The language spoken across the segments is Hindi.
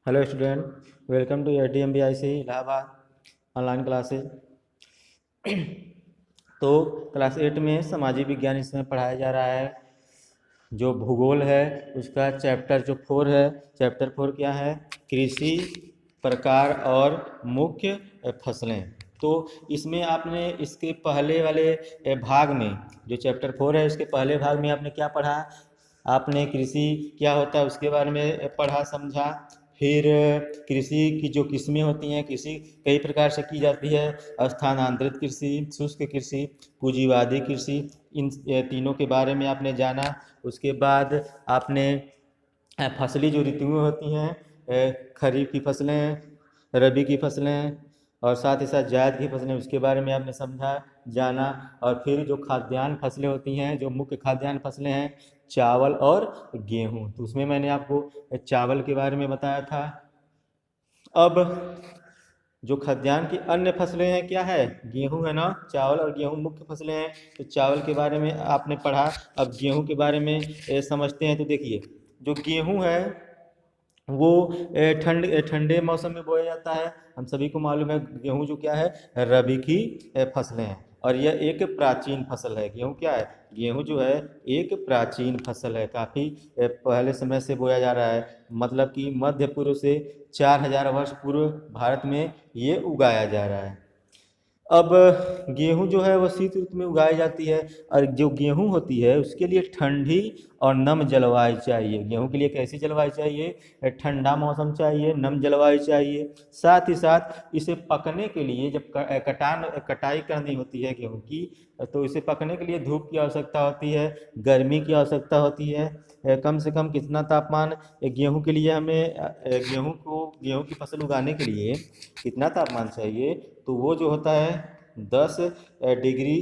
Hello student, welcome to ATMBIC Allahabad online classes. तो क्लास 8 में सामाजिक विज्ञान इसमें पढ़ाया जा रहा है। जो भूगोल है उसका चैप्टर जो 4 है, चैप्टर 4 क्या है? कृषि प्रकार और मुख्य फसलें। तो इसमें आपने इसके पहले वाले भाग में, जो चैप्टर 4 है उसके पहले भाग में आपने क्या पढ़ा? आपने कृषि क्या होता है उसके बारे में पढ़ा, समझा। फिर कृषि की जो किस्में होती हैं, कृषि कई प्रकार से की जाती है। स्थानांतरित कृषि, शुष्क कृषि, पूंजीवादी कृषि, इन तीनों के बारे में आपने जाना। उसके बाद आपने फसली जो ऋतुएं होती हैं, खरीफ की फसलें, रबी की फसलें और साथ ही साथ जायद की फसलें, उसके बारे में आपने समझा, जाना। और फिर जो खाद्यान्न फसलें होती हैं, जो मुख्य खाद्यान्न फसलें हैं, चावल और गेहूं, तो उसमें मैंने आपको चावल के बारे में बताया था। अब जो खाद्यान्न की अन्य फसलें हैं क्या है? गेहूं है ना। चावल और गेहूं मुख्य फसलें हैं, तो चावल के बारे में आपने पढ़ा। अब गेहूं के बारे में समझते हैं। तो देखिए, जो गेहूं है वो ठंडे मौसम में बोया जाता है। हम सभी को मालूम है गेहूं जो क्या है, रबी की फसलें हैं। और यह एक प्राचीन फसल है। गेहूं क्या है? गेहूं जो है एक प्राचीन फसल है, काफ़ी पहले समय से बोया जा रहा है। मतलब कि मध्य पूर्व से 4000 वर्ष पूर्व भारत में ये उगाया जा रहा है। अब गेहूं जो है वो शीत ऋतु में उगाई जाती है। और जो गेहूं होती है उसके लिए ठंडी और नम जलवायु चाहिए। गेहूं के लिए कैसी जलवायु चाहिए? ठंडा मौसम चाहिए, नम जलवायु चाहिए। साथ ही साथ इसे पकने के लिए, जब कटाई करनी होती है गेहूं की, तो इसे पकने के लिए धूप की आवश्यकता होती है, गर्मी की आवश्यकता होती है। कम से कम कितना तापमान गेहूं के लिए हमें, गेहूं की फसल उगाने के लिए कितना तापमान चाहिए? तो वो जो होता है 10 डिग्री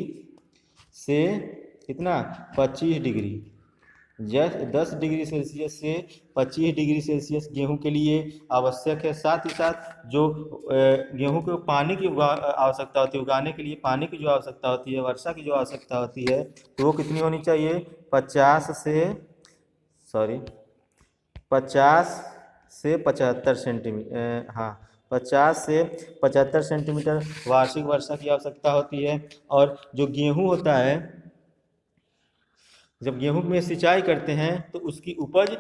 से कितना, 25 डिग्री। 10 डिग्री सेल्सियस से 25 डिग्री सेल्सियस गेहूं के लिए आवश्यक है। साथ ही साथ जो गेहूं को पानी की आवश्यकता होती है, उगाने के लिए पानी की जो आवश्यकता होती है, वर्षा की जो आवश्यकता होती है, तो वो कितनी होनी चाहिए? 50 से, सॉरी, 50 से 75 सेंटीमीटर, हाँ, 50 से 75 सेंटीमीटर वार्षिक वर्षा की आवश्यकता होती है। और जो गेहूं होता है, जब गेहूं में सिंचाई करते हैं तो उसकी उपज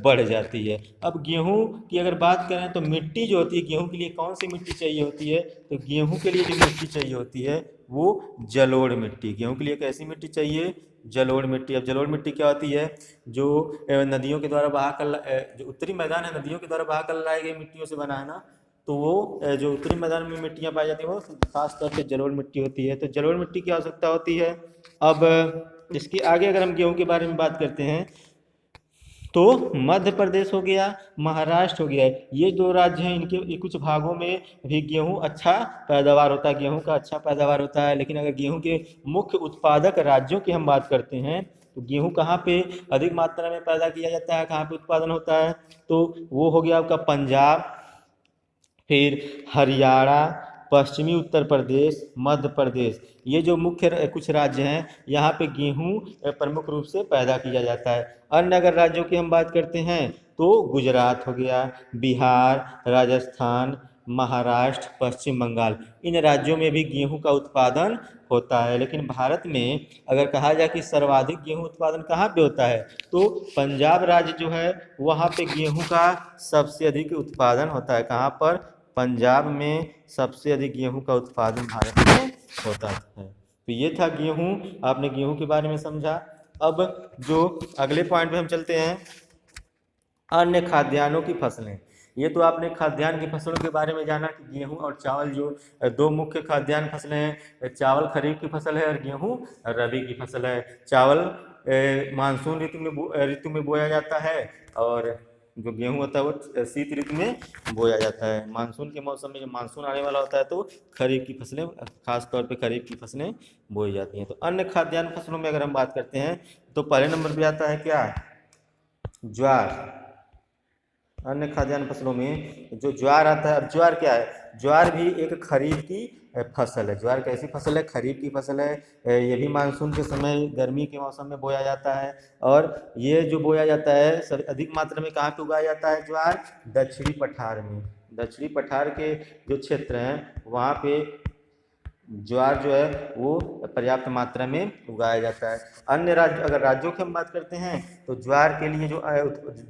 बढ़ जाती है। अब गेहूं की अगर बात करें तो मिट्टी जो होती है गेहूं के लिए, कौन सी मिट्टी चाहिए होती है? तो गेहूं के लिए जो मिट्टी चाहिए होती है वो जलोढ़ मिट्टी। गेहूं के लिए कैसी मिट्टी चाहिए? जलोढ़ मिट्टी। अब जलोढ़ मिट्टी क्या होती है? जो नदियों के द्वारा जो उत्तरी मैदान है, नदियों के द्वारा बहाकर लाई गई मिट्टियों से बना है ना, तो वो जो उत्तरी मैदान में मिट्टियाँ पाई जाती हैं वो खास तौर पे जलोढ़ मिट्टी होती है। तो जलोढ़ मिट्टी की आवश्यकता होती है। अब इसके आगे अगर हम गेहूं के बारे में बात करते हैं तो मध्य प्रदेश हो गया, महाराष्ट्र हो गया, ये दो राज्य हैं। इनके ये कुछ भागों में भी गेहूं अच्छा पैदावार होता है, गेहूं का अच्छा पैदावार होता है। लेकिन अगर गेहूं के मुख्य उत्पादक राज्यों की हम बात करते हैं तो गेहूं कहाँ पे अधिक मात्रा में पैदा किया जाता है, कहाँ पे उत्पादन होता है? तो वो हो गया आपका पंजाब, फिर हरियाणा, पश्चिमी उत्तर प्रदेश, मध्य प्रदेश। ये जो मुख्य कुछ राज्य हैं, यहाँ पे गेहूं प्रमुख रूप से पैदा किया जाता है। अन्य अगर राज्यों की हम बात करते हैं तो गुजरात हो गया, बिहार, राजस्थान, महाराष्ट्र, पश्चिम बंगाल, इन राज्यों में भी गेहूं का उत्पादन होता है। लेकिन भारत में अगर कहा जाए कि सर्वाधिक गेहूं उत्पादन कहाँ पे होता है, तो पंजाब राज्य जो है वहाँ पे गेहूं का सबसे अधिक उत्पादन होता है। कहाँ पर? पंजाब में सबसे अधिक गेहूं का उत्पादन भारत में होता है। तो ये था गेहूं, आपने गेहूं के बारे में समझा। अब जो अगले पॉइंट पे हम चलते हैं, अन्य खाद्यान्नों की फसलें। ये तो आपने खाद्यान्न की फसलों के बारे में जाना कि गेहूं और चावल जो दो मुख्य खाद्यान्न फसलें हैं। चावल खरीफ की फसल है और गेहूं रबी की फसल है। चावल मानसून ऋतु में बोया जाता है, और जो गेहूं होता है वो शीत ऋतु में बोया जाता है। मानसून के मौसम में जब मानसून आने वाला होता है तो खरीफ की फसलें, खास तौर पे खरीफ की फसलें बोई जाती हैं। तो अन्य खाद्यान्न फसलों में अगर हम बात करते हैं तो पहले नंबर पे आता है क्या? ज्वार। अन्य खाद्यान्न फसलों में जो ज्वार आता है। अब ज्वार क्या है? ज्वार भी एक खरीफ की फसल है। ज्वार कैसी फसल है? खरीफ की फसल है। ये भी मानसून के समय गर्मी के मौसम में बोया जाता है। और ये जो बोया जाता है सब अधिक मात्रा में कहाँ पे उगाया जाता है ज्वार? दक्षिणी पठार में। दक्षिणी पठार के जो क्षेत्र हैं वहाँ पे ज्वार जो है वो पर्याप्त मात्रा में उगाया जाता है। अन्य राज्य, अगर राज्यों की हम बात करते हैं तो ज्वार के लिए जो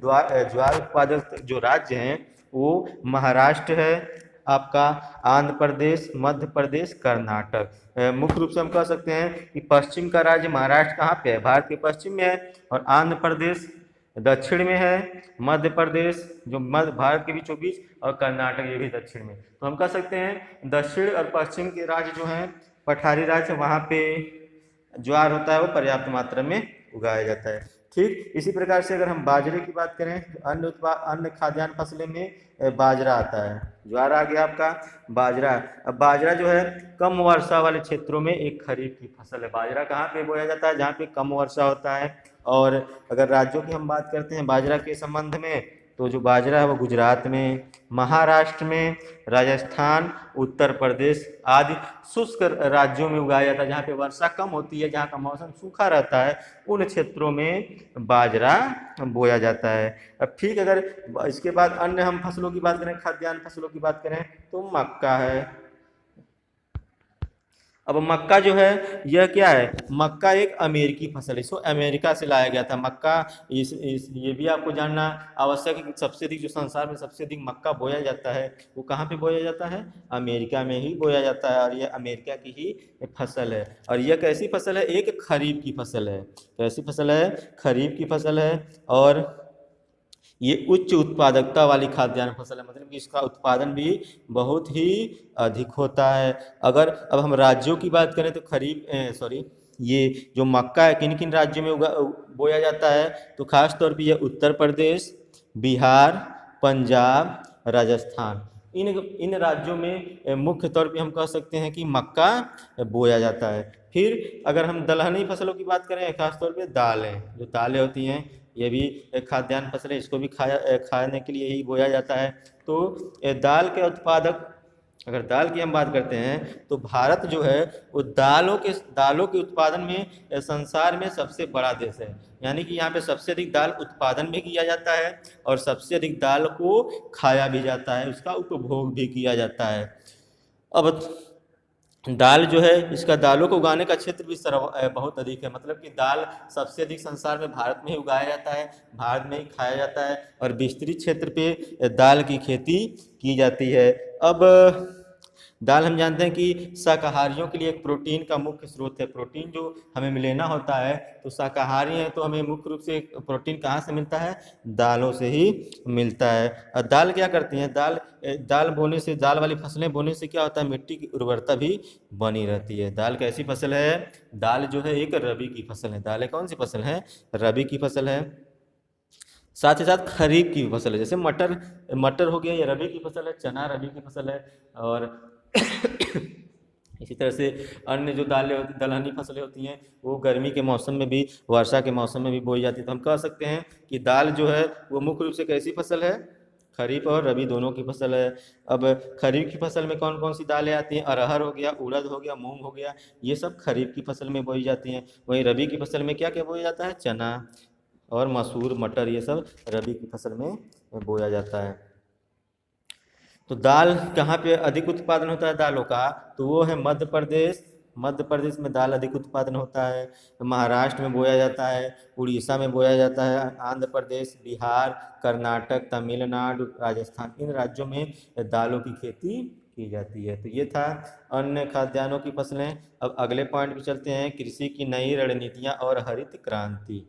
ज्वार उत्पादक जो राज्य हैं वो महाराष्ट्र है आपका, आंध्र प्रदेश, मध्य प्रदेश, कर्नाटक। मुख्य रूप से हम कह सकते हैं कि पश्चिम का राज्य महाराष्ट्र कहाँ पे है? भारत के पश्चिम में है, और आंध्र प्रदेश दक्षिण में है, मध्य प्रदेश जो मध्य भारत के बीचों बीच, और कर्नाटक ये भी दक्षिण में। तो हम कह सकते हैं दक्षिण और पश्चिम के राज्य जो हैं पठारी राज्य, वहाँ पे ज्वार होता है वो पर्याप्त मात्रा में उगाया जाता है। ठीक इसी प्रकार से अगर हम बाजरे की बात करें तो अन्य खाद्यान्न फसलें में बाजरा आता है। ज्वार आ गया आपका, बाजरा। अब बाजरा जो है कम वर्षा वाले क्षेत्रों में एक खरीफ की फसल है। बाजरा कहाँ पे बोया जाता है? जहाँ पे कम वर्षा होता है। और अगर राज्यों की हम बात करते हैं बाजरा के संबंध में, तो जो बाजरा है वो गुजरात में, महाराष्ट्र में, राजस्थान, उत्तर प्रदेश आदि शुष्क राज्यों में उगाया जाता है। जहाँ पे वर्षा कम होती है, जहाँ का मौसम सूखा रहता है, उन क्षेत्रों में बाजरा बोया जाता है। अब ठीक, अगर इसके बाद अन्य हम फसलों की बात करें, खाद्यान्न फसलों की बात करें, तो मक्का है। अब मक्का जो है यह क्या है? मक्का एक अमेरिकी फसल है, इसको अमेरिका से लाया गया था मक्का। ये भी आपको जानना आवश्यक है कि सबसे अधिक जो संसार में सबसे अधिक मक्का बोया जाता है वो कहाँ पे बोया जाता है? अमेरिका में ही बोया जाता है, और यह अमेरिका की ही फसल है। और यह कैसी फसल है? एक खरीफ की फसल है। कैसी फसल है? खरीफ की फसल है। और ये उच्च उत्पादकता वाली खाद्यान्न फसल है, मतलब कि इसका उत्पादन भी बहुत ही अधिक होता है। अगर अब हम राज्यों की बात करें तो ये जो मक्का है किन किन राज्यों में बोया जाता है? तो खास तौर पे ये उत्तर प्रदेश, बिहार, पंजाब, राजस्थान, इन राज्यों में मुख्य तौर पे हम कह सकते हैं कि मक्का बोया जाता है। फिर अगर हम दलहनी फसलों की बात करें, खासतौर पे दालें, जो दालें होती हैं ये भी एक खाद्यान्न फसल है, इसको भी खाने के लिए ही बोया जाता है। तो दाल के उत्पादक, अगर दाल की हम बात करते हैं तो भारत जो है वो दालों के उत्पादन में संसार में सबसे बड़ा देश है। यानी कि यहाँ पे सबसे अधिक दाल उत्पादन भी किया जाता है और सबसे अधिक दाल को खाया भी जाता है, उसका उपभोग भी किया जाता है। अब दाल जो है, इसका दालों को उगाने का क्षेत्र भी बहुत अधिक है, मतलब कि दाल सबसे अधिक संसार में भारत में ही उगाया जाता है, भारत में ही खाया जाता है, और विस्तृत क्षेत्र पे दाल की खेती की जाती है। अब दाल हम जानते हैं कि शाकाहारियों के लिए एक प्रोटीन का मुख्य स्रोत है। प्रोटीन जो हमें लेना होता है, तो शाकाहारी हैं तो हमें मुख्य रूप से प्रोटीन कहाँ से मिलता है? दालों से ही मिलता है। और दाल क्या करती हैं? दाल बोने से, दाल वाली फसलें बोने से क्या होता है? मिट्टी की उर्वरता भी बनी रहती है। दाल कैसी फसल है? दाल जो है एक रबी की फसल है। दाल कौन सी फसल है? रबी की फसल है। साथ ही साथ खरीफ की फसल है, जैसे मटर हो गया, ये रबी की फसल है, चना रबी की फसल है। और इसी तरह से अन्य जो दलहनी फसलें होती हैं वो गर्मी के मौसम में भी, वर्षा के मौसम में भी बोई जाती है। तो हम कह सकते हैं कि दाल जो है वो मुख्य रूप से कैसी फसल है? खरीफ और रबी दोनों की फसल है। अब खरीफ की फसल में कौन कौन सी दालें आती हैं? अरहर हो गया, उड़द हो गया, मूंग हो गया, ये सब खरीफ की फसल में बोई जाती हैं। वहीं रबी की फसल में क्या क्या बोया जाता है? चना और मसूर, मटर, ये सब रबी की फसल में बोया जाता है। तो दाल कहाँ पे अधिक उत्पादन होता है दालों का? तो वो है मध्य प्रदेश। मध्य प्रदेश में दाल अधिक उत्पादन होता है। महाराष्ट्र में बोया जाता है, उड़ीसा में बोया जाता है, आंध्र प्रदेश, बिहार, कर्नाटक, तमिलनाडु, राजस्थान, इन राज्यों में दालों की खेती की जाती है। तो ये था अन्य खाद्यान्नों की फसलें। अब अगले पॉइंट पे चलते हैं, कृषि की नई रणनीतियाँ और हरित क्रांति।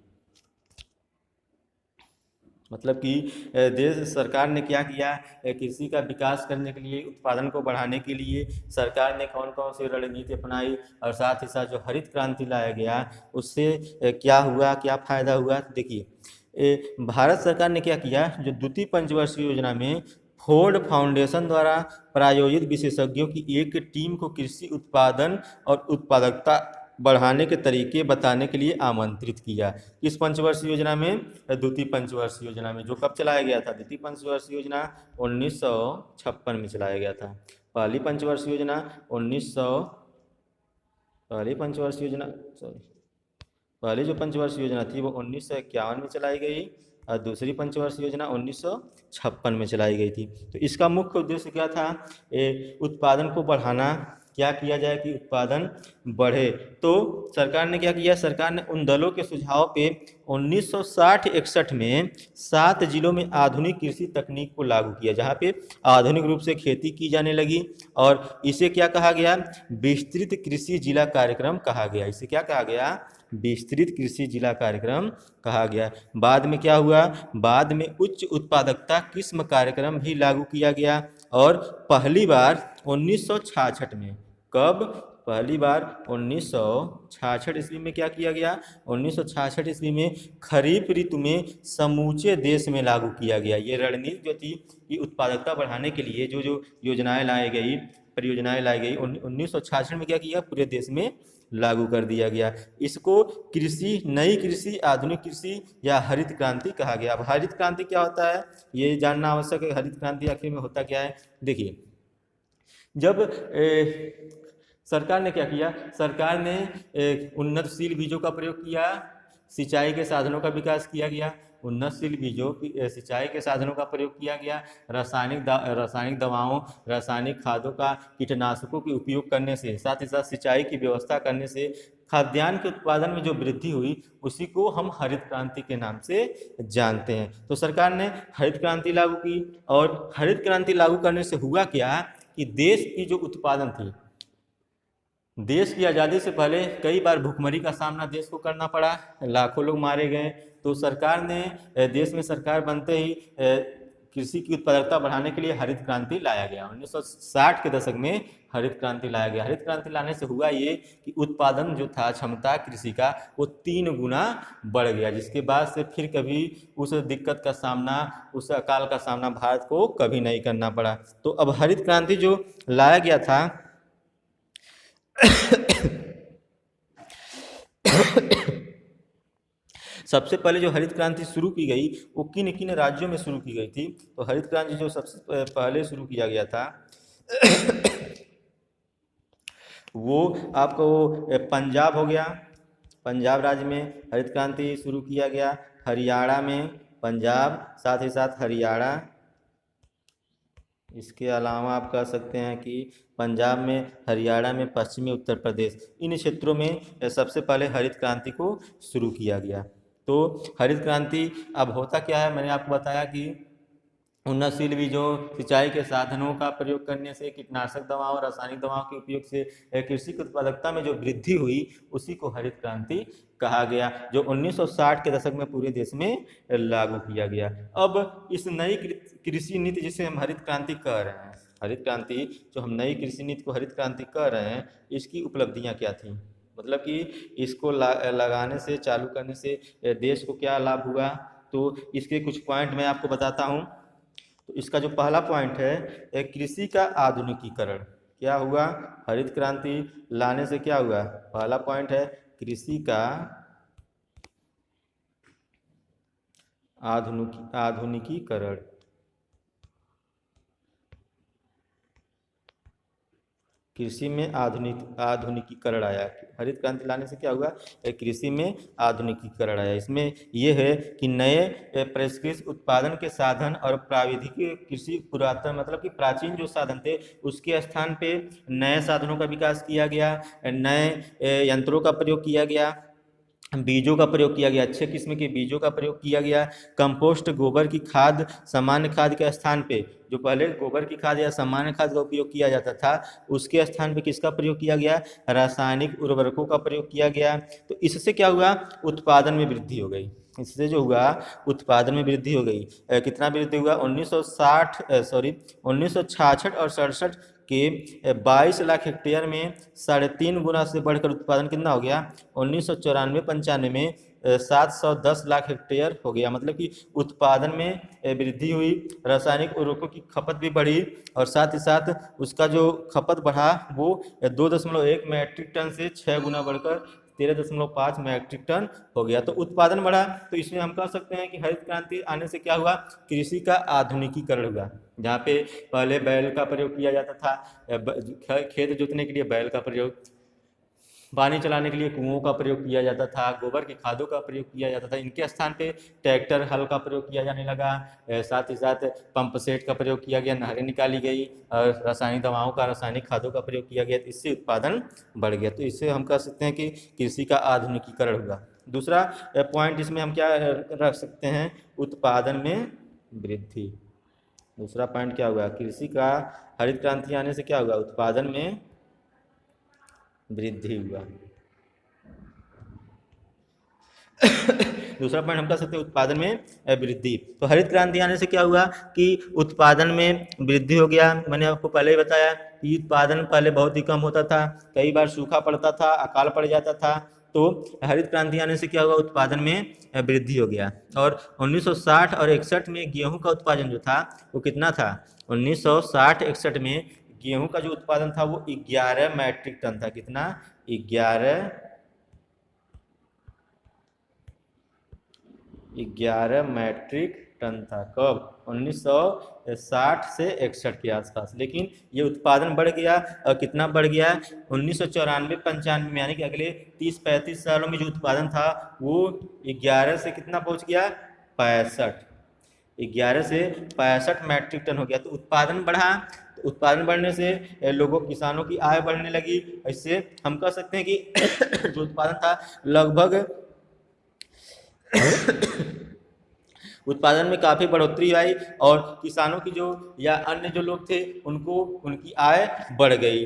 मतलब कि देश सरकार ने क्या किया, कृषि का विकास करने के लिए, उत्पादन को बढ़ाने के लिए सरकार ने कौन कौन सी रणनीति अपनाई, और साथ ही साथ जो हरित क्रांति लाया गया उससे क्या हुआ, क्या फायदा हुआ। देखिए, भारत सरकार ने क्या किया, जो द्वितीय पंचवर्षीय योजना में फोर्ड फाउंडेशन द्वारा प्रायोजित विशेषज्ञों की एक टीम को कृषि उत्पादन और उत्पादकता बढ़ाने के तरीके बताने के लिए आमंत्रित किया। किस पंचवर्षीय योजना में? द्वितीय पंचवर्षीय योजना में, जो कब चलाया गया था? द्वितीय पंचवर्षीय योजना 1956 में चलाया गया था। पहली पंचवर्षीय योजना 1900 पहली पंचवर्षीय योजना सॉरी पहली जो पंचवर्षीय योजना थी वो 1951 में चलाई गई और दूसरी पंचवर्षीय योजना 1956 में चलाई गई थी। तो इसका मुख्य उद्देश्य क्या था? उत्पादन को बढ़ाना। क्या किया जाए कि उत्पादन बढ़े। तो सरकार ने क्या किया? सरकार ने उन दलों के सुझाव पे 1960-61 में 7 जिलों में आधुनिक कृषि तकनीक को लागू किया, जहाँ पे आधुनिक रूप से खेती की जाने लगी। और इसे क्या कहा गया? विस्तृत कृषि जिला कार्यक्रम कहा गया। इसे क्या कहा गया? विस्तृत कृषि जिला कार्यक्रम कहा गया। बाद में क्या हुआ? बाद में उच्च उत्पादकता किस्म कार्यक्रम भी लागू किया गया। और पहली बार 1966 में, कब? पहली बार 1966 ईस्वी में क्या किया गया? 1966 ईस्वी में खरीफ ऋतु में समूचे देश में लागू किया गया। ये रणनीति जो थी कि उत्पादकता बढ़ाने के लिए जो जो योजनाएं लाई गई, परियोजनाएं लाई गई, 1966 में क्या किया? पूरे देश में लागू कर दिया गया। इसको नई कृषि, आधुनिक कृषि या हरित क्रांति कहा गया। अब हरित क्रांति क्या होता है ये जानना आवश्यक है। हरित क्रांति आखिर में होता क्या है? देखिए, जब सरकार ने क्या किया? सरकार ने उन्नतशील बीजों का प्रयोग किया, सिंचाई के साधनों का विकास किया गया। उन्नतशील बीजों की सिंचाई के साधनों का प्रयोग किया गया। रासायनिक दवाओं, रासायनिक खादों का, कीटनाशकों के उपयोग करने से, साथ ही साथ सिंचाई की व्यवस्था करने से खाद्यान्न के उत्पादन में जो वृद्धि हुई उसी को हम हरित क्रांति के नाम से जानते हैं। तो सरकार ने हरित क्रांति लागू की। और हरित क्रांति लागू करने से हुआ क्या कि देश की जो उत्पादन थी, देश की आज़ादी से पहले कई बार भुखमरी का सामना देश को करना पड़ा, लाखों लोग मारे गए। तो सरकार ने देश में सरकार बनते ही कृषि की उत्पादकता बढ़ाने के लिए हरित क्रांति लाया गया। 1960 के दशक में हरित क्रांति लाया गया। हरित क्रांति लाने से हुआ ये कि उत्पादन जो था, क्षमता कृषि का, वो 3 गुना बढ़ गया, जिसके बाद से फिर कभी उस दिक्कत का सामना, उस अकाल का सामना भारत को कभी नहीं करना पड़ा। तो अब हरित क्रांति जो लाया गया था सबसे पहले जो हरित क्रांति शुरू की गई वो किन किन राज्यों में शुरू की गई थी? तो हरित क्रांति जो सबसे पहले शुरू किया गया था वो आपको पंजाब हो गया। पंजाब राज्य में हरित क्रांति शुरू किया गया। हरियाणा में, पंजाब साथ ही साथ हरियाणा। इसके अलावा आप कह सकते हैं कि पंजाब में, हरियाणा में, पश्चिमी उत्तर प्रदेश, इन क्षेत्रों में सबसे पहले हरित क्रांति को शुरू किया गया। तो हरित क्रांति अब होता क्या है? मैंने आपको बताया कि उन्नतशील बीजों, सिंचाई के साधनों का प्रयोग करने से, कीटनाशक दवाओं, रासायनिक दवाओं के उपयोग से कृषि की उत्पादकता में जो वृद्धि हुई उसी को हरित क्रांति कहा गया, जो 1960 के दशक में पूरे देश में लागू किया गया। अब इस नई कृषि नीति जिसे हम हरित क्रांति कह रहे हैं, हरित क्रांति जो हम नई कृषि नीति को हरित क्रांति कह रहे हैं, इसकी उपलब्धियां क्या थी? मतलब कि इसको लगाने से, चालू करने से देश को क्या लाभ हुआ? तो इसके कुछ पॉइंट मैं आपको बताता हूँ। तो इसका जो पहला पॉइंट है, कृषि का आधुनिकीकरण। क्या हुआ? हरित क्रांति लाने से क्या हुआ? पहला पॉइंट है कृषि का आधुनिकीकरण। कृषि में आधुनिकीकरण आया। हरित क्रांति लाने से क्या हुआ? कृषि में आधुनिकीकरण आया। इसमें यह है कि नए परिष्कृत उत्पादन के साधन और प्राविधिक कृषि पुरातन, मतलब कि प्राचीन जो साधन थे उसके स्थान पे नए साधनों का विकास किया गया, नए यंत्रों का प्रयोग किया गया, बीजों का प्रयोग किया गया, अच्छे किस्म के बीजों का प्रयोग किया गया। कंपोस्ट, गोबर की खाद, सामान्य खाद के स्थान पे, जो पहले गोबर की खाद या सामान्य खाद का उपयोग किया जाता था उसके स्थान पे किसका प्रयोग किया गया? रासायनिक उर्वरकों का प्रयोग किया गया। तो इससे क्या हुआ? उत्पादन में वृद्धि हो गई। इससे जो हुआ उत्पादन में वृद्धि हो गई। कितना वृद्धि हुआ? 1966 और 67 के 22 लाख हेक्टेयर में 3.5 गुना से बढ़कर उत्पादन कितना हो गया? 1994-95 में 710 लाख हेक्टेयर हो गया। मतलब कि उत्पादन में वृद्धि हुई, रासायनिक उर्वरकों की खपत भी बढ़ी और साथ ही साथ उसका जो खपत बढ़ा वो 2.1 मैट्रिक टन से 6 गुना बढ़कर 13.5 मैट्रिक टन हो गया। तो उत्पादन बढ़ा, तो इसमें हम कह सकते हैं कि हरित क्रांति आने से क्या हुआ, कृषि का आधुनिकीकरण हुआ। जहाँ पे पहले बैल का प्रयोग किया जाता था, खेत जोतने के लिए बैल का प्रयोग, पानी चलाने के लिए कुओं का प्रयोग किया जाता था, गोबर की खादों का प्रयोग किया जाता था, इनके स्थान पे ट्रैक्टर हल का प्रयोग किया जाने लगा। साथ ही साथ पंप सेट का प्रयोग किया गया, नहरें निकाली गई और रासायनिक दवाओं का, रासायनिक खादों का प्रयोग किया गया, तो इससे उत्पादन बढ़ गया। तो इससे हम कह सकते हैं कि कृषि का आधुनिकीकरण हुआ। दूसरा पॉइंट इसमें हम क्या रख सकते हैं, उत्पादन में वृद्धि। दूसरा पॉइंट क्या हुआ, कृषि का हरित क्रांति आने से क्या हुआ, उत्पादन में वृद्धि हुआ। दूसरा पॉइंट हम कह सकते हैं उत्पादन में वृद्धि। तो हरित क्रांति आने से क्या हुआ कि उत्पादन में वृद्धि हो गया। मैंने आपको पहले ही बताया कि उत्पादन पहले बहुत ही कम होता था, कई बार सूखा पड़ता था, अकाल पड़ जाता था। तो हरित क्रांति आने से क्या हुआ, उत्पादन में वृद्धि हो गया। और 1960 और 61 में गेहूं का उत्पादन जो था वो कितना था, 1960-61 में गेहूं का जो उत्पादन था वो 11 मैट्रिक टन था। कितना, 11 मैट्रिक टन था। कब, 1960 से 61 के आसपास। लेकिन ये उत्पादन बढ़ गया और कितना बढ़ गया, 1994-95 में, यानी कि अगले 30-35 सालों में जो उत्पादन था वो 11 से कितना पहुंच गया, 65। 11 से 65 मैट्रिक टन हो गया। तो उत्पादन बढ़ा, तो उत्पादन बढ़ने से लोगों, किसानों की आय बढ़ने लगी। इससे हम कह सकते हैं कि जो उत्पादन था लगभग उत्पादन में काफ़ी बढ़ोतरी आई और किसानों की जो या अन्य जो लोग थे उनको, उनकी आय बढ़ गई।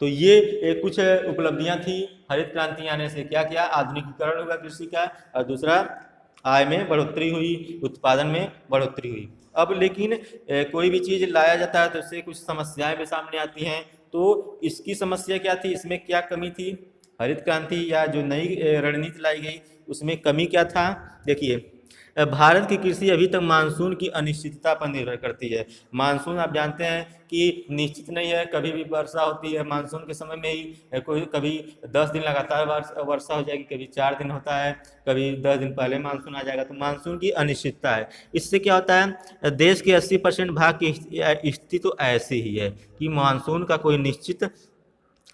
तो ये कुछ उपलब्धियां थी हरित क्रांति आने से। क्या क्या, आधुनिकीकरण हुआ कृषि का, और दूसरा आय में बढ़ोतरी हुई, उत्पादन में बढ़ोतरी हुई। अब लेकिन कोई भी चीज़ लाया जाता है तो उससे कुछ समस्याएं भी सामने आती हैं। तो इसकी समस्या क्या थी, इसमें क्या कमी थी, हरित क्रांति या जो नई रणनीति लाई गई उसमें कमी क्या था। देखिए, भारत की कृषि अभी तक मानसून की अनिश्चितता पर निर्भर करती है। मानसून आप जानते हैं कि निश्चित नहीं है, कभी भी वर्षा होती है, मानसून के समय में ही कोई कभी 10 दिन लगातार वर्षा हो जाएगी, कभी 4 दिन होता है, कभी 10 दिन पहले मानसून आ जाएगा। तो मानसून की अनिश्चितता है। इससे क्या होता है, देश के 80% भाग की स्थिति तो ऐसी ही है कि मानसून का कोई निश्चित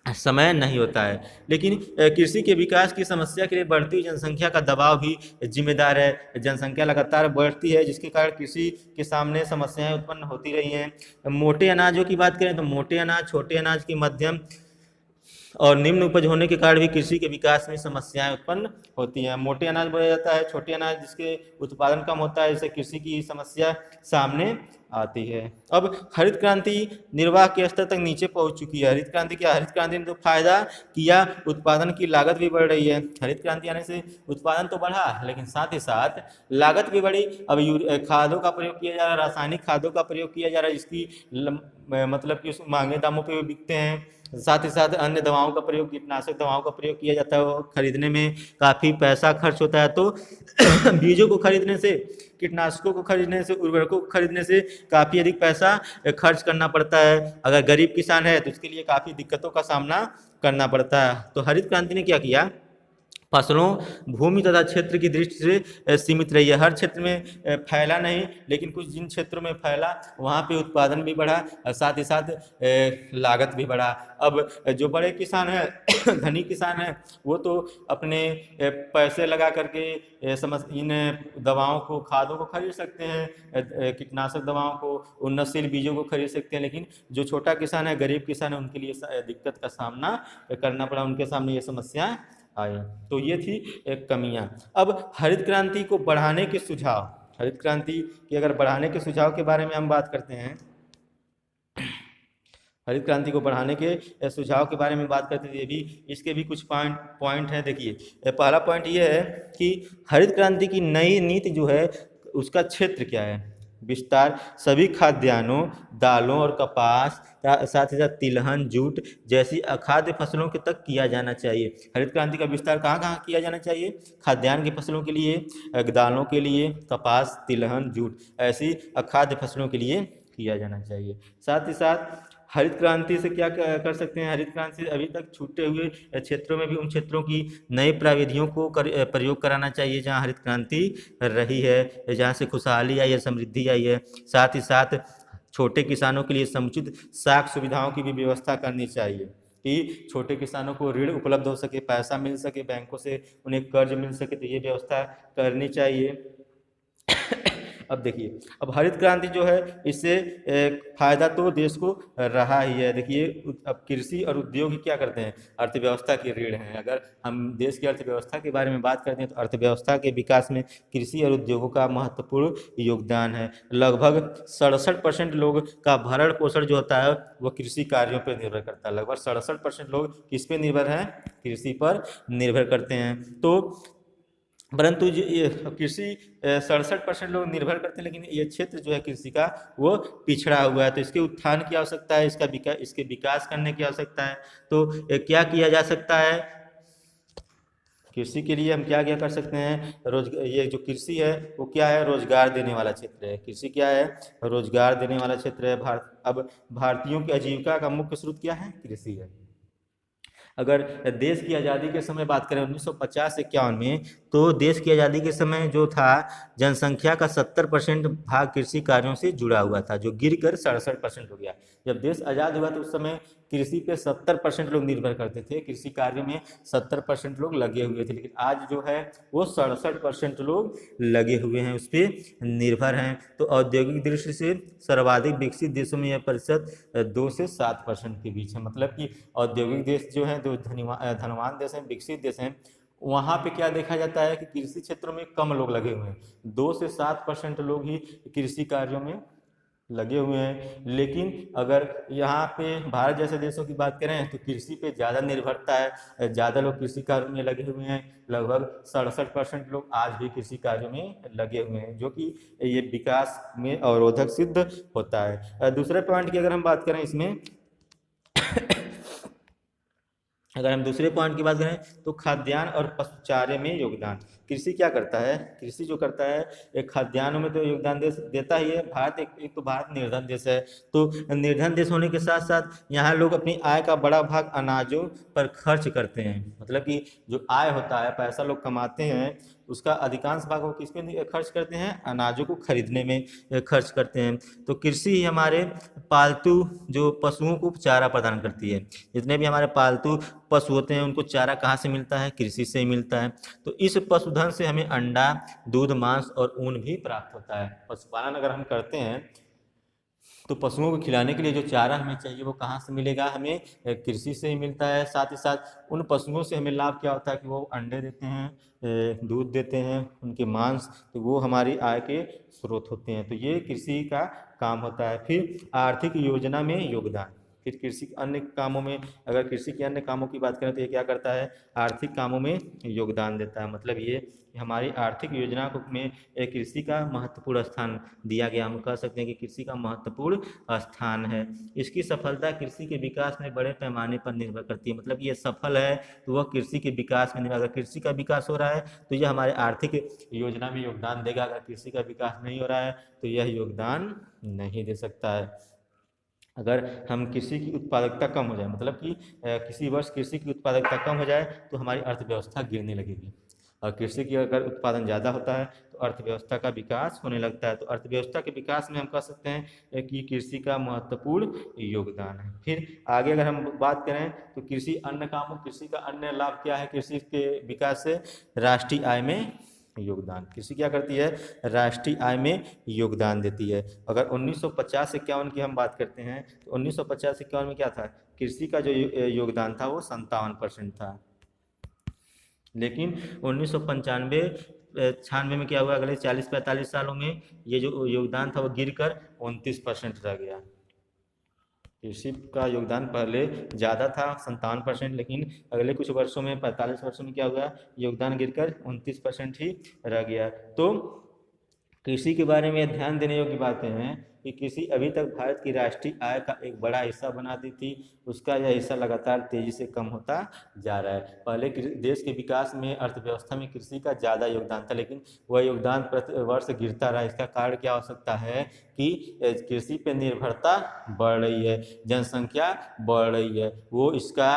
समय नहीं होता है। लेकिन कृषि के विकास की समस्या के लिए बढ़ती जनसंख्या का दबाव भी जिम्मेदार है। जनसंख्या लगातार बढ़ती है जिसके कारण कृषि के सामने समस्याएं उत्पन्न होती रही हैं। मोटे अनाजों की बात करें तो मोटे अनाज, छोटे अनाज की मध्यम और निम्न उपज होने के कारण भी कृषि के विकास में समस्याएं उत्पन्न होती हैं। मोटे अनाज बोया जाता है, छोटे अनाज जिसके उत्पादन कम होता है, इससे कृषि की समस्या सामने आती है। अब हरित क्रांति निर्वाह के स्तर तक नीचे पहुंच चुकी है। हरित क्रांति क्या, हरित क्रांति ने तो फायदा किया, उत्पादन की लागत भी बढ़ रही है। हरित क्रांति आने से उत्पादन तो बढ़ा लेकिन साथ ही साथ लागत भी बढ़ी। अब खादों का प्रयोग किया जा रहा है, रासायनिक खादों का प्रयोग किया जा रहा है, जिसकी मतलब कि महंगे दामों पे बिकते हैं। साथ ही साथ अन्य दवाओं का प्रयोग, कीटनाशक दवाओं का प्रयोग किया जाता है, वो खरीदने में काफ़ी पैसा खर्च होता है। तो बीजों को खरीदने से, कीटनाशकों को खरीदने से, उर्वरकों को खरीदने से काफ़ी अधिक पैसा खर्च करना पड़ता है। अगर गरीब किसान है तो उसके लिए काफ़ी दिक्कतों का सामना करना पड़ता है। तो हरित क्रांति ने क्या किया, फसलों, भूमि तथा क्षेत्र की दृष्टि से सीमित रही है। हर क्षेत्र में फैला नहीं, लेकिन कुछ जिन क्षेत्रों में फैला वहाँ पे उत्पादन भी बढ़ा और साथ ही साथ लागत भी बढ़ा। अब जो बड़े किसान हैं धनी किसान हैं, वो तो अपने पैसे लगा करके इन दवाओं को, खादों को खरीद सकते हैं, कीटनाशक दवाओं को, उन्नतशील बीजों को खरीद सकते हैं। लेकिन जो छोटा किसान है, गरीब किसान है, उनके लिए दिक्कत का सामना करना पड़ा, उनके सामने ये समस्या आए। तो ये थी एक कमियां। अब हरित क्रांति को बढ़ाने के सुझाव, हरित क्रांति की अगर बढ़ाने के सुझाव के बारे में हम बात करते हैं, हरित क्रांति को बढ़ाने के सुझाव के बारे में बात करते हैं, ये भी, इसके भी कुछ पॉइंट हैं। देखिए, पहला पॉइंट ये है कि हरित क्रांति की नई नीति जो है उसका क्षेत्र क्या है। विस्तार सभी खाद्यान्नों, दालों और कपास, साथ ही साथ तिलहन, जूट जैसी अखाद्य फसलों के तक किया जाना चाहिए। हरित क्रांति का विस्तार कहाँ कहाँ किया जाना चाहिए? खाद्यान्न की फसलों के लिए, दालों के लिए, कपास, तिलहन, जूट ऐसी अखाद्य फसलों के लिए किया जाना चाहिए। साथ ही साथ हरित क्रांति से क्या कर सकते हैं? हरित क्रांति से अभी तक छूटे हुए क्षेत्रों में भी उन क्षेत्रों की नई प्राविधियों को प्रयोग कराना चाहिए जहाँ हरित क्रांति रही है, जहाँ से खुशहाली आई है, समृद्धि आई है। साथ ही साथ छोटे किसानों के लिए समुचित साख सुविधाओं की भी व्यवस्था करनी चाहिए कि छोटे किसानों को ऋण उपलब्ध हो सके, पैसा मिल सके, बैंकों से उन्हें कर्ज मिल सके, तो ये व्यवस्था करनी चाहिए। अब देखिए, अब हरित क्रांति जो है इससे फायदा तो देश को रहा ही है। देखिए, अब कृषि और उद्योग ही क्या करते हैं? अर्थव्यवस्था की रीढ़ हैं। अगर हम देश की अर्थव्यवस्था के बारे में बात करते हैं तो अर्थव्यवस्था के विकास में कृषि और उद्योगों का महत्वपूर्ण योगदान है। लगभग 67% लोग का भरण पोषण जो होता है वो कृषि कार्यों पर निर्भर करता है। लगभग 67% लोग किस पे निर्भर हैं? कृषि पर निर्भर करते हैं। तो परंतु ये कृषि 67% लोग निर्भर करते हैं, लेकिन ये क्षेत्र जो है कृषि का वो पिछड़ा हुआ है। तो इसके उत्थान की आवश्यकता है, इसके विकास करने की आवश्यकता है। तो क्या किया जा सकता है? कृषि के लिए हम क्या क्या कर सकते हैं? ये जो कृषि है वो क्या है? रोजगार देने वाला क्षेत्र है। कृषि क्या है? रोजगार देने वाला क्षेत्र है। अब भारतीयों की आजीविका का मुख्य स्रोत क्या है? कृषि है। अगर देश की आज़ादी के समय बात करें 1950-51 में, तो देश की आज़ादी के समय जो था जनसंख्या का 70% भाग कृषि कार्यों से जुड़ा हुआ था, जो गिर कर 67% हो गया। जब देश आज़ाद हुआ तो उस समय कृषि पे 70% लोग निर्भर करते थे, कृषि कार्य में 70% लोग लगे हुए थे। लेकिन आज जो है वो 67% लोग लगे हुए हैं, उस पर निर्भर हैं। तो औद्योगिक दृष्टि से सर्वाधिक विकसित देशों में यह प्रतिशत 2 से 7% के बीच है। मतलब कि औद्योगिक देश जो है, जो धनवान देश हैं, विकसित देश हैं, वहाँ पे क्या देखा जाता है कि कृषि क्षेत्रों में कम लोग लगे हुए हैं। 2 से 7% लोग ही कृषि कार्यों में लगे हुए हैं। लेकिन अगर यहाँ पे भारत जैसे देशों की बात करें तो कृषि पे ज़्यादा निर्भरता है, ज़्यादा लोग कृषि कार्यों में लगे हुए हैं। लगभग 67% लोग आज भी कृषि कार्यों में लगे हुए हैं, जो कि ये विकास में अवरोधक सिद्ध होता है। दूसरे पॉइंट की अगर हम बात करें इसमें अगर हम दूसरे पॉइंट की बात करें तो खाद्यान्न और पशु चारे में योगदान। कृषि क्या करता है? कृषि जो करता है एक खाद्यान्नों में तो योगदान देता ही है। भारत एक तो भारत निर्धन देश है, तो निर्धन देश होने के साथ साथ यहाँ लोग अपनी आय का बड़ा भाग अनाजों पर खर्च करते हैं। मतलब कि जो आय होता है, पैसा लोग कमाते हैं, उसका अधिकांश भाग वो किस पे खर्च करते हैं? अनाजों को खरीदने में खर्च करते हैं। तो कृषि ही हमारे पालतू जो पशुओं को चारा प्रदान करती है। जितने भी हमारे पालतू पशु होते हैं उनको चारा कहाँ से मिलता है? कृषि से ही मिलता है। तो इस पशुधन से हमें अंडा, दूध, मांस और ऊन भी प्राप्त होता है। पशुपालन अगर हम करते हैं तो पशुओं को खिलाने के लिए जो चारा हमें चाहिए वो कहाँ से मिलेगा? हमें कृषि से ही मिलता है। साथ ही साथ उन पशुओं से हमें लाभ क्या होता है कि वो अंडे देते हैं, दूध देते हैं, उनके मांस, तो वो हमारी आय के स्रोत होते हैं। तो ये कृषि का काम होता है। फिर आर्थिक योजना में योगदान। फिर कृषि अन्य कामों में, अगर कृषि के अन्य कामों की बात करें तो ये क्या करता है? आर्थिक कामों में योगदान देता है। मतलब ये हमारी आर्थिक योजना में कृषि का महत्वपूर्ण स्थान दिया गया। हम कह सकते हैं कि कृषि का महत्वपूर्ण स्थान है। इसकी सफलता कृषि के विकास में बड़े पैमाने पर निर्भर करती है। मतलब ये सफल है तो वह कृषि के विकास में निर्भर। अगर कृषि का विकास हो रहा है तो यह हमारे आर्थिक योजना में योगदान देगा। अगर कृषि का विकास नहीं हो रहा है तो यह योगदान नहीं दे सकता है। अगर हम कृषि की उत्पादकता कम हो जाए, मतलब कि किसी वर्ष कृषि की उत्पादकता कम हो जाए तो हमारी अर्थव्यवस्था गिरने लगेगी। और कृषि की अगर उत्पादन ज़्यादा होता है तो अर्थव्यवस्था का विकास होने लगता है। तो अर्थव्यवस्था के विकास में हम कह सकते हैं कि कृषि का महत्वपूर्ण योगदान है। फिर आगे अगर हम बात करें तो कृषि अन्य कामों, कृषि का अन्य लाभ क्या है? कृषि के विकास से राष्ट्रीय आय में योगदान। कृषि क्या करती है? राष्ट्रीय आय में योगदान देती है। अगर 1950-51 की हम बात करते हैं तो 1950-51 में क्या था? कृषि का जो योगदान था वो 57% था। लेकिन 1995-96 में क्या हुआ? अगले 40-45 सालों में ये जो योगदान था वो गिरकर 29% रह गया। कृषि का योगदान पहले ज़्यादा था 57%, लेकिन अगले कुछ वर्षों में 45 वर्षों में क्या हुआ? योगदान गिरकर 29% ही रह गया। तो कृषि के बारे में ध्यान देने योग्य बातें हैं कि कृषि अभी तक भारत की राष्ट्रीय आय का एक बड़ा हिस्सा बनाती थी। उसका यह हिस्सा लगातार तेजी से कम होता जा रहा है। पहले देश के विकास में अर्थव्यवस्था में कृषि का ज़्यादा योगदान था, लेकिन वह योगदान प्रति वर्ष गिरता रहा। इसका कारण क्या हो सकता है कि कृषि पर निर्भरता बढ़ रही है, जनसंख्या बढ़ रही है। वो इसका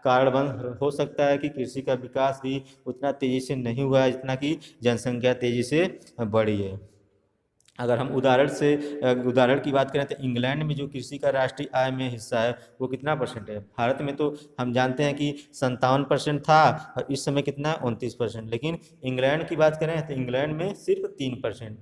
कारण बन हो सकता है कि कृषि का विकास भी उतना तेजी से नहीं हुआ है जितना कि जनसंख्या तेजी से बढ़ी है। अगर हम उदाहरण की बात करें तो इंग्लैंड में जो कृषि का राष्ट्रीय आय में हिस्सा है वो कितना परसेंट है। भारत में तो हम जानते हैं कि 57% था और इस समय कितना है 29%। लेकिन इंग्लैंड की बात करें तो इंग्लैंड में सिर्फ 3%।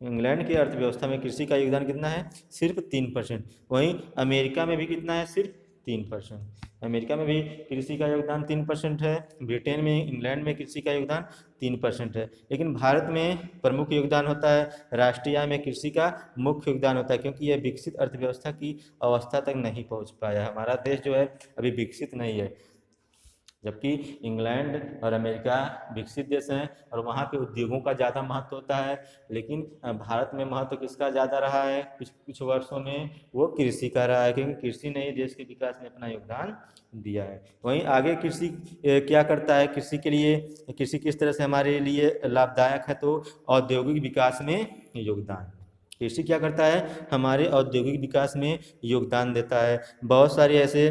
इंग्लैंड की अर्थव्यवस्था में कृषि का योगदान कितना है, सिर्फ 3%। वहीं अमेरिका में भी कितना है, सिर्फ 3%। अमेरिका में भी कृषि का योगदान 3% है। ब्रिटेन में, इंग्लैंड में कृषि का योगदान 3% है। लेकिन भारत में प्रमुख योगदान होता है, राष्ट्रीय आय में कृषि का मुख्य योगदान होता है, क्योंकि यह विकसित अर्थव्यवस्था की अवस्था तक नहीं पहुंच पाया। हमारा देश जो है अभी विकसित नहीं है, जबकि इंग्लैंड और अमेरिका विकसित देश हैं और वहाँ पे उद्योगों का ज़्यादा महत्व होता है। लेकिन भारत में महत्व किसका ज़्यादा रहा है कुछ वर्षों में, वो कृषि का रहा है, क्योंकि कृषि ने ही देश के विकास में अपना योगदान दिया है। वहीं आगे कृषि क्या करता है, कृषि के लिए कृषि किस तरह से हमारे लिए लाभदायक है, तो औद्योगिक विकास में योगदान। कृषि क्या करता है, हमारे औद्योगिक विकास में योगदान देता है। बहुत सारे ऐसे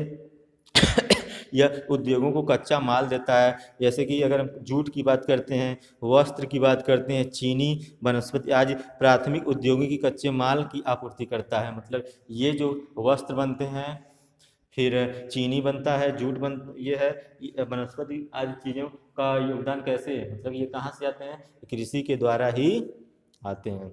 यह उद्योगों को कच्चा माल देता है, जैसे कि अगर हम जूट की बात करते हैं, वस्त्र की बात करते हैं, चीनी, वनस्पति आज प्राथमिक उद्योगों की कच्चे माल की आपूर्ति करता है। मतलब ये जो वस्त्र बनते हैं, फिर चीनी बनता है, जूट ये है, वनस्पति आदि चीज़ों का योगदान कैसे है, मतलब ये कहाँ से आते हैं, कृषि के द्वारा ही आते हैं।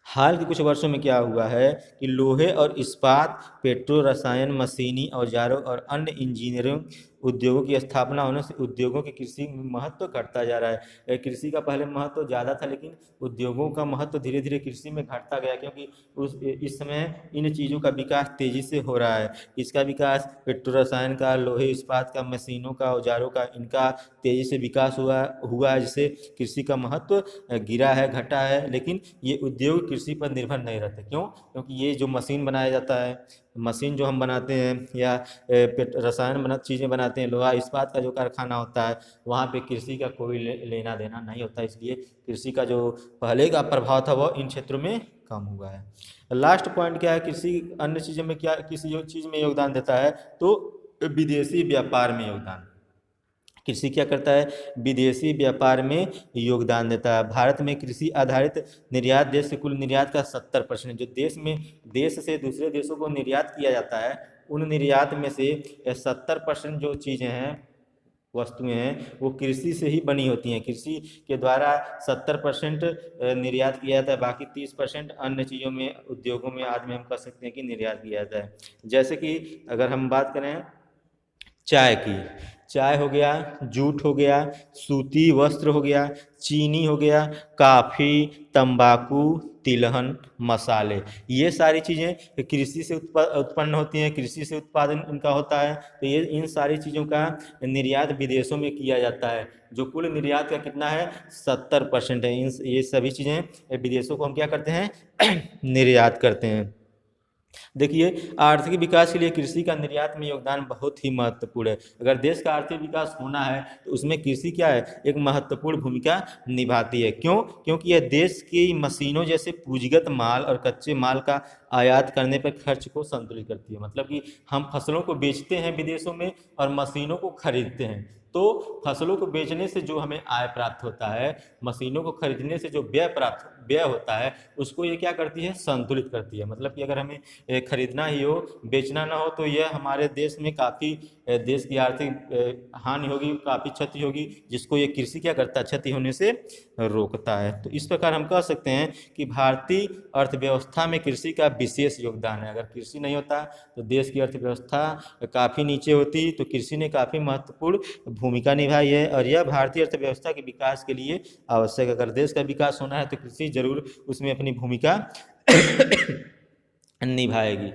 हाल के कुछ वर्षों में क्या हुआ है कि लोहे और इस्पात, पेट्रो रसायन, मशीनी औजारों और अन्य इंजीनियरिंग उद्योगों की स्थापना होने से उद्योगों के कृषि में महत्व घटता जा रहा है। कृषि का पहले महत्व ज़्यादा था, लेकिन उद्योगों का महत्व धीरे धीरे कृषि में घटता गया, क्योंकि इस समय इन चीज़ों का विकास तेज़ी से हो रहा है। इसका विकास पेट्रो रसायन का, लोहे इस्पात का, मशीनों का, औजारों का, इनका तेज़ी से विकास हुआ है, जिससे कृषि का महत्व गिरा है, घटा है। लेकिन ये उद्योग कृषि पर निर्भर नहीं रहते। क्यों? क्योंकि ये जो मशीन बनाया जाता है, मशीन जो हम बनाते हैं या रसायन चीज़ें बनाते हैं, लोहा इस्पात का जो कारखाना होता है, वहाँ पे कृषि का कोई लेना देना नहीं होता। इसलिए कृषि का जो पहले का प्रभाव था वो इन क्षेत्रों में कम हुआ है। लास्ट पॉइंट क्या है, कृषि अन्य चीज़ों में क्या किसी चीज़ में योगदान देता है, तो विदेशी व्यापार में योगदान। कृषि क्या करता है, विदेशी व्यापार में योगदान देता है। भारत में कृषि आधारित निर्यात देश के कुल निर्यात का 70%, जो देश से दूसरे देशों को निर्यात किया जाता है, उन निर्यात में से 70% जो चीज़ें हैं, वस्तुएं हैं, वो कृषि से ही बनी होती हैं। कृषि के द्वारा 70% निर्यात किया जाता है, बाकी 30% अन्य चीज़ों में, उद्योगों में आदि में हम कह सकते हैं कि निर्यात किया जाता है। जैसे कि अगर हम बात करें चाय की, चाय हो गया, जूट हो गया, सूती वस्त्र हो गया, चीनी हो गया, काफ़ी, तंबाकू, तिलहन, मसाले, ये सारी चीज़ें कृषि से उत्पन्न होती हैं, कृषि से उत्पादन इनका होता है। तो ये इन सारी चीज़ों का निर्यात विदेशों में किया जाता है, जो कुल निर्यात का कितना है, 70% है। ये सभी चीज़ें विदेशों को हम क्या करते हैं निर्यात करते हैं। देखिए, आर्थिक विकास के लिए कृषि का निर्यात में योगदान बहुत ही महत्वपूर्ण है। अगर देश का आर्थिक विकास होना है तो उसमें कृषि क्या है, एक महत्वपूर्ण भूमिका निभाती है। क्यों? क्योंकि यह देश की मशीनों जैसे पूंजीगत माल और कच्चे माल का आयात करने पर खर्च को संतुलित करती है। मतलब कि हम फसलों को बेचते हैं विदेशों में और मशीनों को खरीदते हैं, तो फसलों को बेचने से जो हमें आय प्राप्त होता है, मशीनों को खरीदने से जो व्यय होता है, उसको ये क्या करती है, संतुलित करती है। मतलब कि अगर हमें खरीदना ही हो, बेचना ना हो, तो यह हमारे देश में काफ़ी देश की आर्थिक हानि होगी, काफ़ी क्षति होगी, जिसको ये कृषि क्या करता है, क्षति होने से रोकता है। तो इस प्रकार हम कह सकते हैं कि भारतीय अर्थव्यवस्था में कृषि का विशेष योगदान है। अगर कृषि नहीं होता तो देश की अर्थव्यवस्था काफ़ी नीचे होती, तो कृषि ने काफ़ी महत्वपूर्ण भूमिका निभाई है और यह भारतीय अर्थव्यवस्था के विकास के लिए आवश्यक है। अगर देश का विकास होना है तो कृषि जरूर उसमें अपनी भूमिका निभाएगी।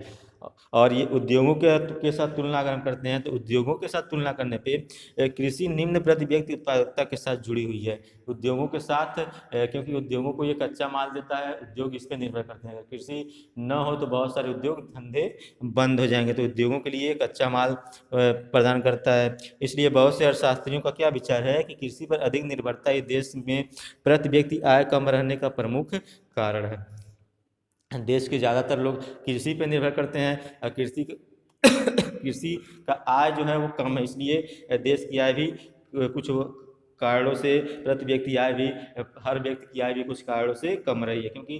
और ये उद्योगों के साथ तुलना अगर हम करते हैं तो उद्योगों के साथ तुलना करने पे कृषि निम्न प्रति व्यक्ति उत्पादकता के साथ जुड़ी हुई है। उद्योगों के साथ क्योंकि उद्योगों को ये कच्चा माल देता है, उद्योग इस पर निर्भर करते हैं। अगर कृषि न हो तो बहुत सारे उद्योग धंधे बंद हो जाएंगे, तो उद्योगों के लिए कच्चा माल प्रदान करता है। इसलिए बहुत से अर्थशास्त्रियों का क्या विचार है कि कृषि पर अधिक निर्भरता इस देश में प्रति व्यक्ति आय कम रहने का प्रमुख कारण है। देश के ज़्यादातर लोग कृषि पर निर्भर करते हैं और कृषि का आय जो है वो कम है, इसलिए देश की आय भी कुछ कारणों से प्रति व्यक्ति आय भी, हर व्यक्ति की आय भी कुछ कारणों से कम रही है, क्योंकि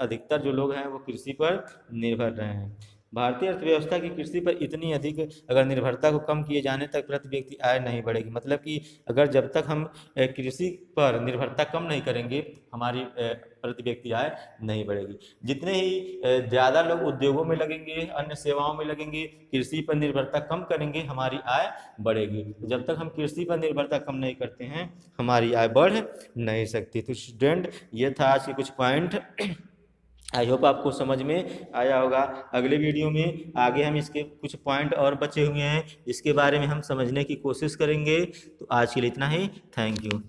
अधिकतर जो लोग हैं वो कृषि पर निर्भर रहे हैं। भारतीय अर्थव्यवस्था की कृषि पर इतनी अधिक अगर निर्भरता को कम किए जाने तक प्रति व्यक्ति आय नहीं बढ़ेगी। मतलब कि अगर जब तक हम कृषि पर निर्भरता कम नहीं करेंगे, हमारी प्रति व्यक्ति आय नहीं बढ़ेगी। जितने ही ज़्यादा लोग उद्योगों में लगेंगे, अन्य सेवाओं में लगेंगे, कृषि पर निर्भरता कम करेंगे, हमारी आय बढ़ेगी। जब तक हम कृषि पर निर्भरता कम नहीं करते हैं, हमारी आय बढ़ नहीं सकती। तो स्टूडेंट, ये था आज के कुछ पॉइंट। आई होप आपको समझ में आया होगा। अगले वीडियो में आगे हम इसके कुछ पॉइंट और बचे हुए हैं, इसके बारे में हम समझने की कोशिश करेंगे। तो आज के लिए इतना ही। Thank you.